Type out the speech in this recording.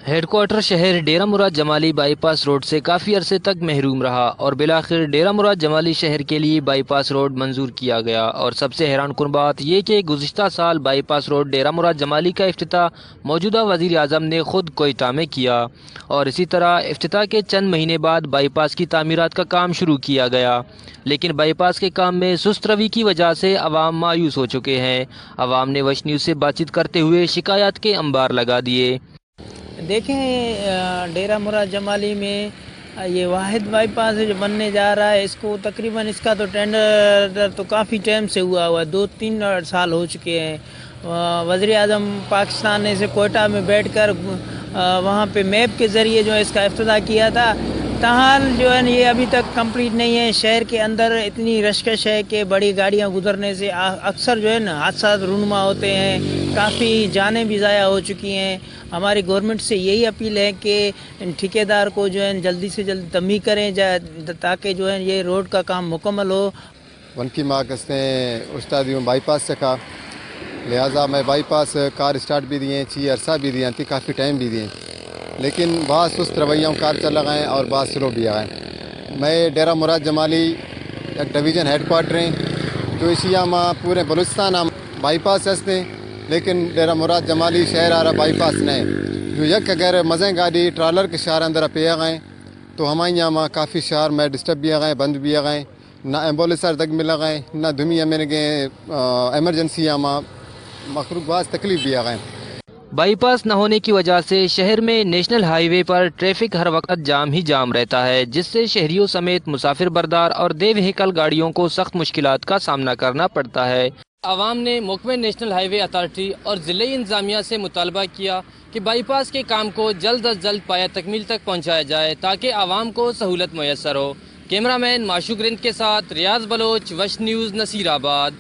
Head quarter شہر ڈیرہ مراد جمالی by pass road سے کافی عرصے تک محروم رہا اور بالآخر ڈیرہ مراد جمالی شہر کے لیے بائی پاس روڈ منظور کیا گیا۔ اور سب سے حیران کن بات یہ کہ گزشتہ سال بائی پاس روڈ ڈیرہ مراد جمالی کا افتتاح موجودہ وزیر اعظم نے خود کوئٹہ میں کیا، اور اسی طرح افتتاح کے چند مہینے بعد بائی پاس کی تعمیرات کا کام شروع کیا گیا، لیکن بائی پاس کے کام میں سست روی کی وجہ سے عوام مایوس ہو چکے ہیں۔ عوام نے وش نیوز سے بات چیت کرتے ہوئے شکایات کے انبار لگا دیے۔ دیکھیں، ڈیرہ مراد جمالی میں یہ واحد بائی پاس جو بننے جا رہا ہے، اس کو تقریباً اس کا تو ٹینڈر تو کافی ٹائم سے ہوا ہے، 2-3 سال ہو چکے ہیں۔ وزیر اعظم پاکستان نے اسے کوئٹہ میں بیٹھ کر وہاں پہ میپ کے ذریعے جو ہے اس کا افتتاح کیا تھا، تاحال جو ہے یہ ابھی تک کمپلیٹ نہیں ہے۔ شہر کے اندر اتنی رشکش ہے کہ بڑی گاڑیاں گزرنے سے اکثر جو ہے نا حادثات رونما ہوتے ہیں، کافی جانیں بھی ضائع ہو چکی ہیں۔ ہماری گورنمنٹ سے یہی اپیل ہے کہ ٹھیکیدار کو جو ہے جلدی سے جلد تنبیہ کریں تاکہ جو ہے یہ روڈ کا کام مکمل ہو۔ ونکی مارکس نے استادیوں بائی پاس سے کہا، لہٰذا میں بائی پاس کار اسٹارٹ بھی دیے، چی عرصہ بھی دیا تھی، کافی ٹائم بھی دیے، لیکن بعض سست رویوں کار چل گئے اور بعض سلو بھی آئے۔ میں ڈیرہ مراد جمالی ایک ڈویژن ہیڈ کوارٹر ہیں جو اسی ماں پورے بلوچستان بائی پاس ہستے، لیکن ڈیرہ مراد جمالی شہر آ رہا بائی پاس نہیں جو یک اگر مزیں گاڑی ٹرالر کے شہر اندر پہ گئے تو ہمارے یہاں کافی شہر میں ڈسٹرب بھی گئے، بند بھی گئے، نہ ایمبولینس تک مل گئے، نہ دنیا میں گئے ایمرجنسی میں مخلوق بعض تکلیف بھی گئے۔ بائی پاس نہ ہونے کی وجہ سے شہر میں نیشنل ہائی وے پر ٹریفک ہر وقت جام ہی جام رہتا ہے، جس سے شہریوں سمیت مسافر بردار اور دے وہیکل گاڑیوں کو سخت مشکلات کا سامنا کرنا پڑتا ہے۔ عوام نے محکمہ نیشنل ہائی وے اتھارٹی اور ضلعی انتظامیہ سے مطالبہ کیا کہ بائی پاس کے کام کو جلد از جلد پایہ تکمیل تک پہنچایا جائے تاکہ عوام کو سہولت میسر ہو۔ کیمرہ مین معشوق رند کے ساتھ ریاض بلوچ، وش نیوز، نصیر آباد۔